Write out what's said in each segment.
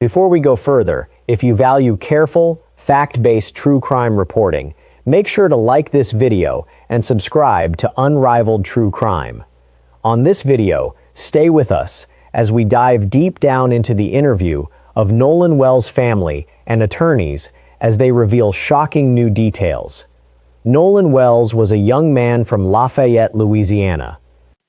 Before we go further, if you value careful, fact-based true crime reporting, make sure to like this video and subscribe to Unrivaled True Crime. On this video, stay with us as we dive deep down into the interview of Nolan Wells' family and attorneys as they reveal shocking new details. Nolan Wells was a young man from Lafayette, Louisiana.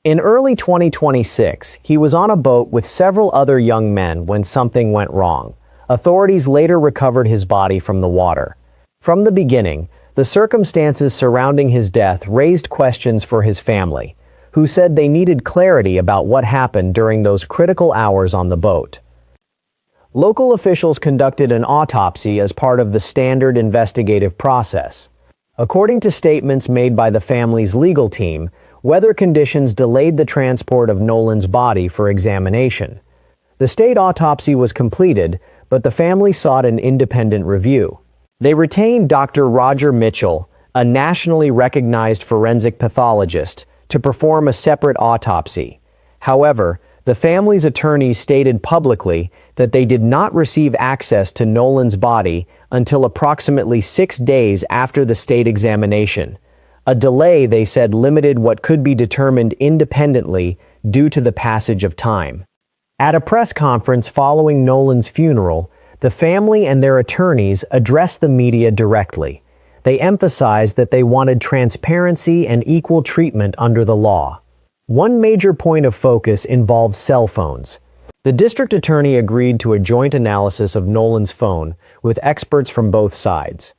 In early 2026, he was on a boat with several other young men when something went wrong. Authorities later recovered his body from the water. From the beginning, the circumstances surrounding his death raised questions for his family, who said they needed clarity about what happened during those critical hours on the boat. Local officials conducted an autopsy as part of the standard investigative process. According to statements made by the family's legal team, weather conditions delayed the transport of Nolan's body for examination. The state autopsy was completed, but the family sought an independent review. They retained Dr. Roger Mitchell, a nationally recognized forensic pathologist, to perform a separate autopsy. However, the family's attorneys stated publicly that they did not receive access to Nolan's body until approximately 6 days after the state examination. A delay, they said, limited what could be determined independently due to the passage of time. At a press conference following Nolan's funeral, the family and their attorneys addressed the media directly. They emphasized that they wanted transparency and equal treatment under the law. One major point of focus involved cell phones. The district attorney agreed to a joint analysis of Nolan's phone with experts from both sides.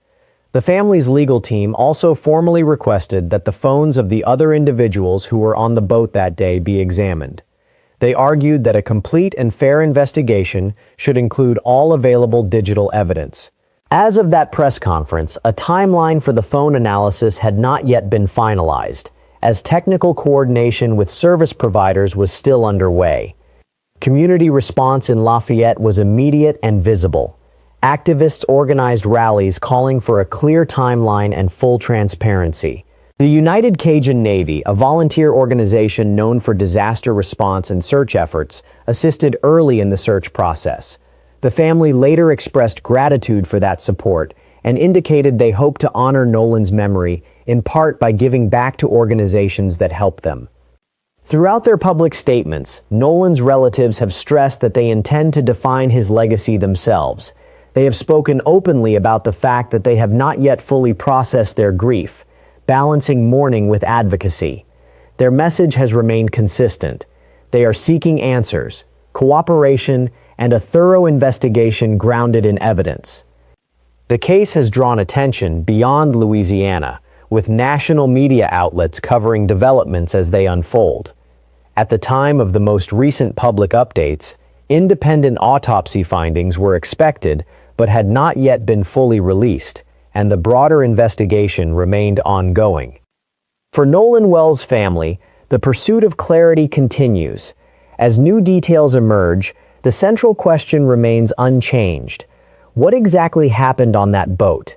The family's legal team also formally requested that the phones of the other individuals who were on the boat that day be examined. They argued that a complete and fair investigation should include all available digital evidence. As of that press conference, a timeline for the phone analysis had not yet been finalized, as technical coordination with service providers was still underway. Community response in Lafayette was immediate and visible. Activists organized rallies calling for a clear timeline and full transparency. The United Cajun Navy, a volunteer organization known for disaster response and search efforts, assisted early in the search process. The family later expressed gratitude for that support and indicated they hope to honor Nolan's memory, in part by giving back to organizations that help them. Throughout their public statements, Nolan's relatives have stressed that they intend to define his legacy themselves. They have spoken openly about the fact that they have not yet fully processed their grief, balancing mourning with advocacy. Their message has remained consistent. They are seeking answers, cooperation, and a thorough investigation grounded in evidence. The case has drawn attention beyond Louisiana, with national media outlets covering developments as they unfold. At the time of the most recent public updates, independent autopsy findings were expected but had not yet been fully released, and the broader investigation remained ongoing. For Nolan Wells' family, the pursuit of clarity continues. As new details emerge, the central question remains unchanged. What exactly happened on that boat?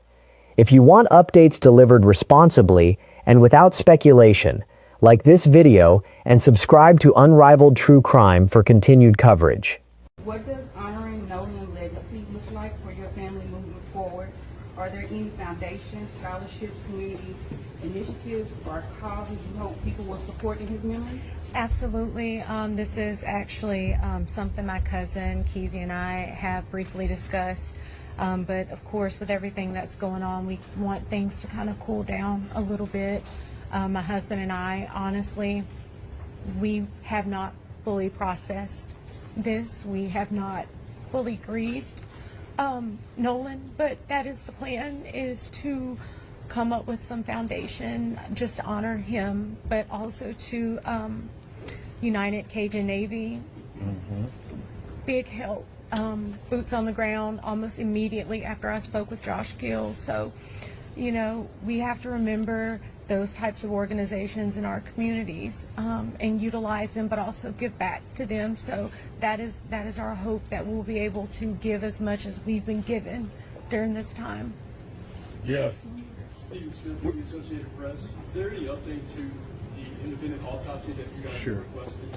If you want updates delivered responsibly and without speculation, like this video and subscribe to Unrivaled True Crime for continued coverage. What does honoring Nolan's legacy look like for your family moving forward? Are there any foundations, scholarships, community initiatives, or causes you hope people will support in his memory? Absolutely. This is actually something my cousin Keezy and I have briefly discussed. But of course, with everything that's going on, we want things to kind of cool down a little bit. My husband and I, honestly, we have not fully processed this. We have not fully grieved Nolan, but that is the plan, is to come up with some foundation, just to honor him, but also to United Cajun Navy. Big help. Boots on the ground almost immediately after I spoke with Josh Gill. So, you know, we have to remember those types of organizations in our communities and utilize them, but also give back to them. So that is our hope, that we'll be able to give as much as we've been given during this time. Yeah. Stephen Smith with the Associated Press. Is there any update to the independent autopsy that you guys requested?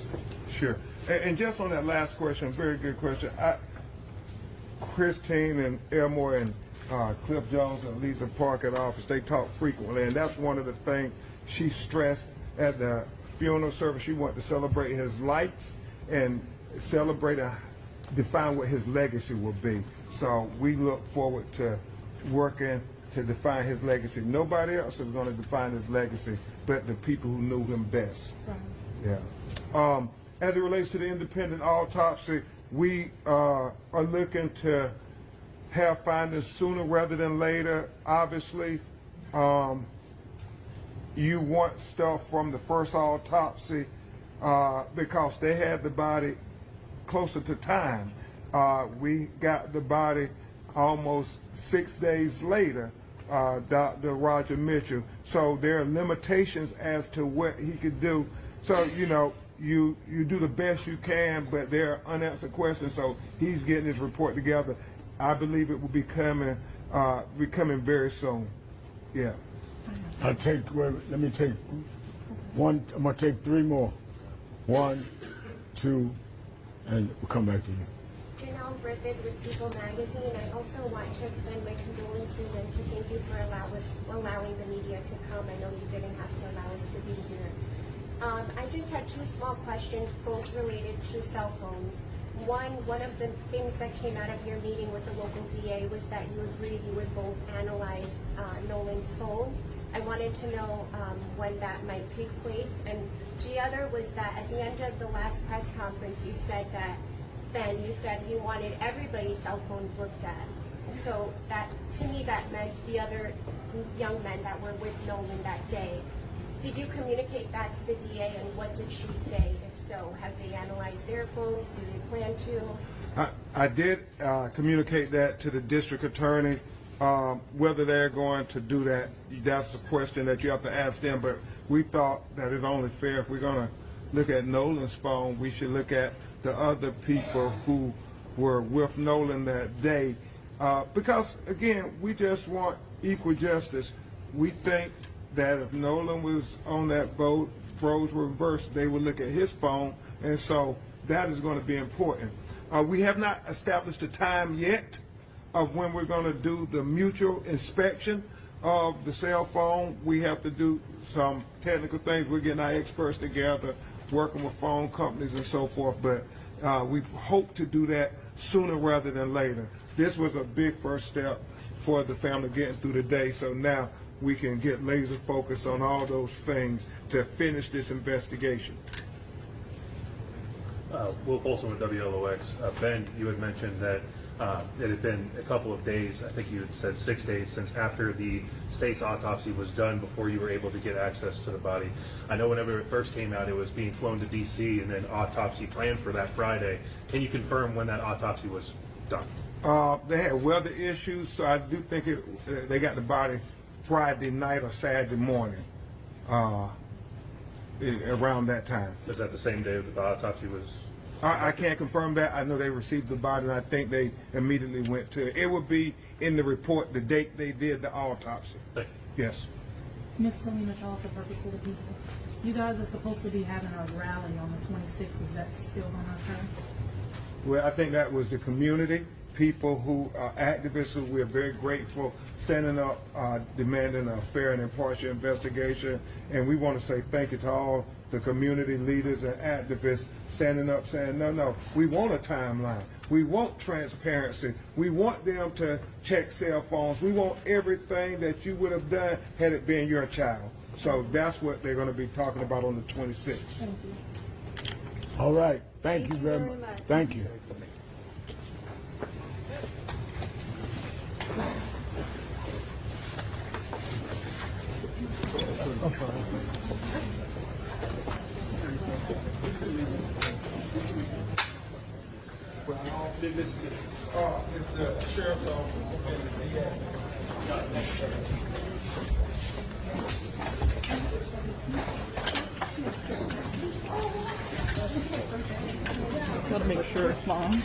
Sure. And just on that last question, very good question. Christine and Elmore and Cliff Jones and Lisa Park at the office, they talk frequently, and that's one of the things she stressed at the funeral service. She wanted to celebrate his life and celebrate and define what his legacy will be. So we look forward to working to define his legacy. Nobody else is going to define his legacy but the people who knew him best. Yeah. As it relates to the independent autopsy, we are looking to have findings sooner rather than later. Obviously, you want stuff from the first autopsy because they had the body closer to time. We got the body almost 6 days later, Dr. Roger Mitchell. So there are limitations as to what he could do. So, you know, you do the best you can, but there are unanswered questions. So he's getting his report together. I believe it will be coming very soon. Yeah. Let me take one. I'm gonna take three more. 1, 2, and we'll come back to you. Janelle Griffith with People Magazine. I also want to extend my condolences and to thank you for allowing the media to come. I know you didn't have to allow us to be here. I just had two small questions, both related to cell phones. One of the things that came out of your meeting with the local DA was that you agreed you would both analyze Nolan's phone. I wanted to know when that might take place. And the other was that at the end of the last press conference, you said that, Ben, you said you wanted everybody's cell phones looked at. So that, to me, that meant the other young men that were with Nolan that day. Did you communicate that to the DA, and what did she say? If so, have they analyzed their phones? Do they plan to? I did communicate that to the district attorney. Whether they're going to do that, that's a question that you have to ask them. But we thought that it's only fair if we're going to look at Nolan's phone, we should look at the other people who were with Nolan that day. Because, again, we just want equal justice. We think that if Nolan was on that boat, roles were reversed, they would look at his phone, and so that is going to be important. We have not established a time yet of when we're going to do the mutual inspection of the cell phone. We have to do some technical things. We're getting our experts together, working with phone companies and so forth, but we hope to do that sooner rather than later. This was a big first step for the family getting through the day, so now we can get laser focused on all those things to finish this investigation. Will Polson with WLOX. Ben, you had mentioned that it had been a couple of days, I think you had said 6 days, since after the state's autopsy was done before you were able to get access to the body. I know whenever it first came out, it was being flown to D.C. and then autopsy planned for that Friday. Can you confirm when that autopsy was done? They had weather issues, so I do think they got the body Friday night or Saturday morning, around that time. Is that the same day that the autopsy was? I can't confirm that. I know they received the body, and I think they immediately went to it. It would be in the report the date they did the autopsy. Thank you. Yes. Miss Selena Charles, the Purpose of the People. You guys are supposed to be having a rally on the 26th. Is that still going to occur? Well, I think that was the community, people who are activists who we're very grateful, standing up, demanding a fair and impartial investigation. And we want to say thank you to all the community leaders and activists standing up saying, no, we want a timeline. We want transparency. We want them to check cell phones. We want everything that you would have done had it been your child. So that's what they're going to be talking about on the 26th. Thank you. All right. Thank you very much. Thank you. Mississippi. It's the sheriff's office and the DA. Gotta make sure it's mine.